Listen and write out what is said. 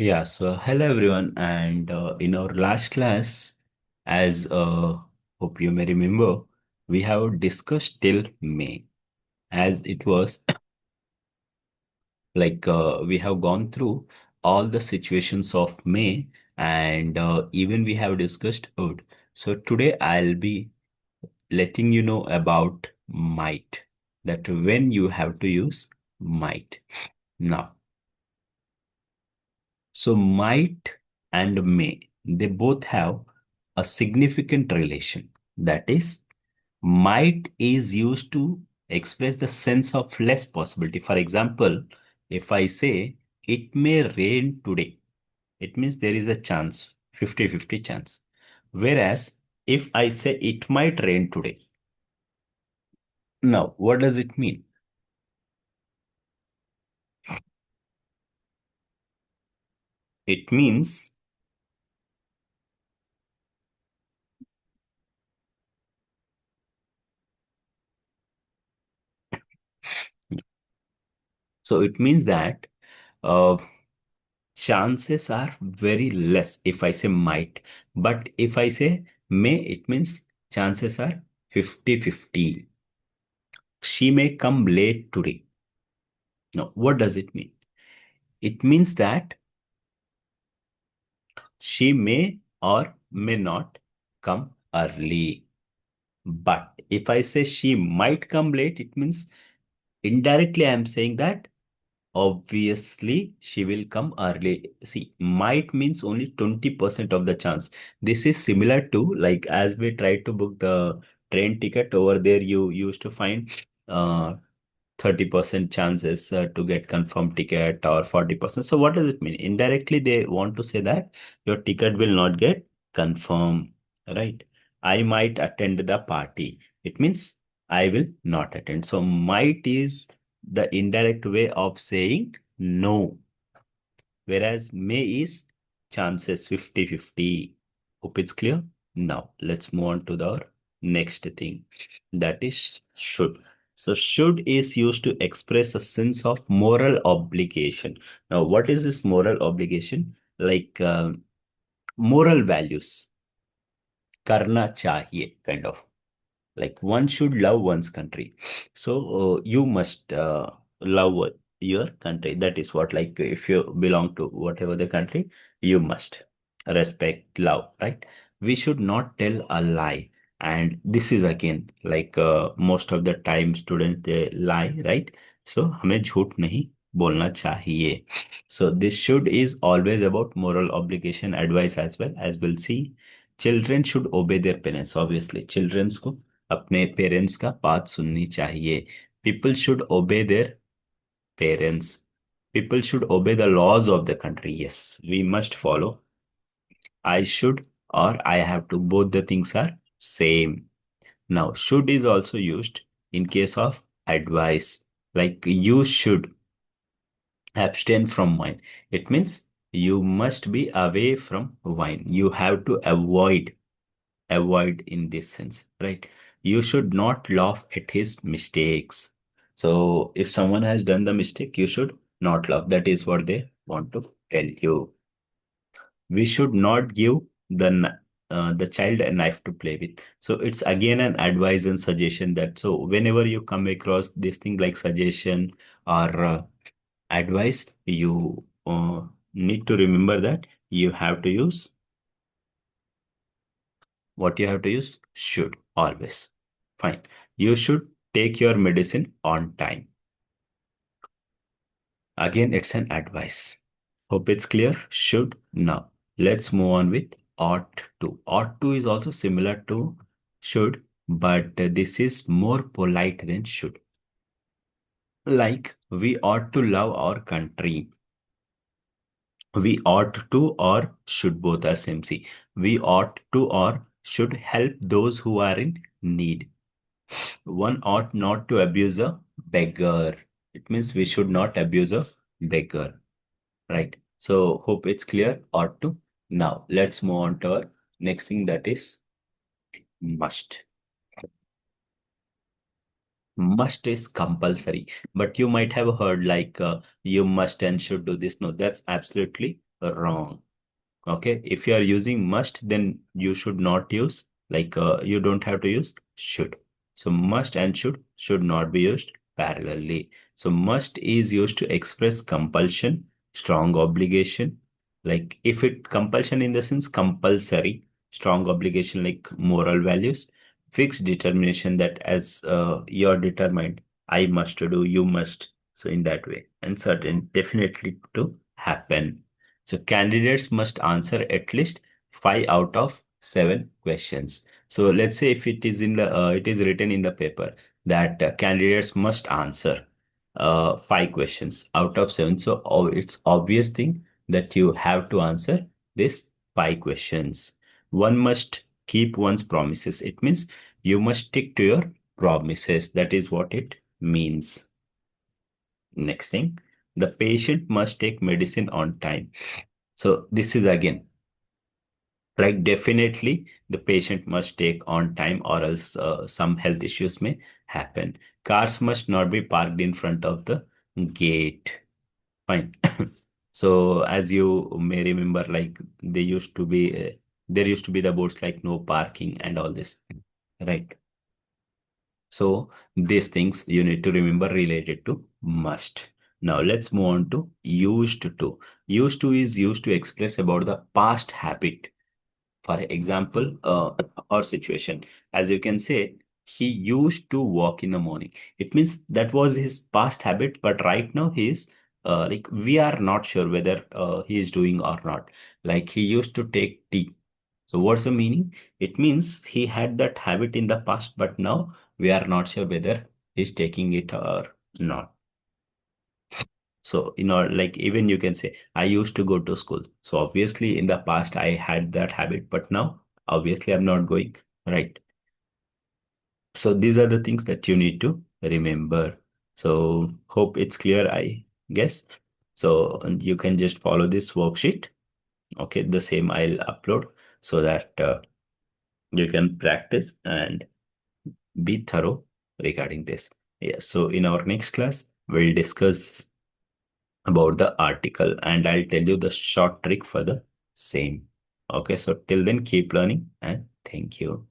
Yeah, so hello everyone, and in our last class, as hope you may remember, we have discussed till May, as it was like we have gone through all the situations of May, and even we have discussed would. So today I'll be letting you know about might, that when you have to use might. Now, so might and may, they both have a significant relation. That is, might is used to express the sense of less possibility. For example, if I say it may rain today, it means there is a chance, 50-50 chance. Whereas if I say it might rain today, now what does it mean? It means, so it means that uh, chances are very less if I say might. But if I say may, it means chances are 50-50. She may come late today. Now, what does it mean? It means that she may or may not come early. But if I say she might come late, it means indirectly I am saying that obviously, she will come early. See, might means only 20% of the chance. This is similar to like as we tried to book the train ticket over there, you used to find 30% chances to get confirmed ticket or 40%. So what does it mean? Indirectly, they want to say that your ticket will not get confirmed, right? I might attend the party. It means I will not attend. So might is the indirect way of saying no, whereas may is chances 50-50. Hope it's clear. Now let's move on to the next thing, that is should. So should is used to express a sense of moral obligation. Now what is this moral obligation? Like moral values, karna chahiye kind of, like one should love one's country. So you must love your country. That is what, like if you belong to whatever the country, you must respect, love, right? We should not tell a lie. And this is again like most of the time students they lie, right? So हमें झूठ नहीं बोलना चाहिए. So this should is always about moral obligation, advice, as well as we'll see. Children should obey their parents. Obviously children को अपने parents का बात सुननी चाहिए. People should obey their parents. People should obey the laws of the country. Yes, we must follow. I should or I have to. Both the things are same. Now, should is also used in case of advice. Like you should abstain from wine. It means you must be away from wine. You have to avoid in this sense, right? You should not laugh at his mistakes. So if someone has done the mistake, you should not laugh. That is what they want to tell you. We should not give the child a knife to play with. So it's again an advice and suggestion, that so whenever you come across this thing like suggestion or advice, you need to remember that you have to use, what you have to use? Should always. Fine. You should take your medicine on time. Again, it's an advice. Hope it's clear. Should. Now, let's move on with ought to. Ought to is also similar to should, but this is more polite than should. Like, we ought to love our country. We ought to or should, both are same. See, we ought to or should help those who are in need. One ought not to abuse a beggar. It means we should not abuse a beggar, right? So hope it's clear. Ought to. Now let's move on to our next thing, that is must. Must is compulsory, but you might have heard like you must and should do this. No, that's absolutely Wrong. Okay, if you are using must, then you should not use, like you don't have to use should. So must and should not be used parallelly. So must is used to express compulsion, strong obligation. Like if it compulsion in the sense compulsory, strong obligation like moral values, fixed determination that as you're determined, I must do, you must. So in that way, and certain definitely to happen. So candidates must answer at least 5 out of 7 questions. So let's say if it is in the it is written in the paper that candidates must answer 5 questions out of 7. So it's obvious thing that you have to answer this 5 questions. One must keep one's promises. It means you must stick to your promises. That is what it means. Next thing, the patient must take medicine on time. So this is again like definitely the patient must take on time or else some health issues may happen. Cars must not be parked in front of the gate. Fine. So as you may remember, like they used to be there used to be the boards like no parking and all this, right? So these things you need to remember related to must. Now let's move on to used to. Used to is used to express about the past habit. For example, or situation, as you can say, he used to walk in the morning. It means that was his past habit, but right now he is like we are not sure whether he is doing or not. Like he used to take tea. So what's the meaning? It means he had that habit in the past, but now we are not sure whether he's taking it or not. So, like even you can say, I used to go to school. So obviously in the past I had that habit, but now obviously I'm not going, right? So these are the things that you need to remember. So hope it's clear, I guess. So and you can just follow this worksheet. Okay, the same I'll upload so that you can practice and be thorough regarding this. Yeah, so in our next class, we'll discuss about the article and I'll tell you the short trick for the same. Okay, so till then, keep learning and thank you.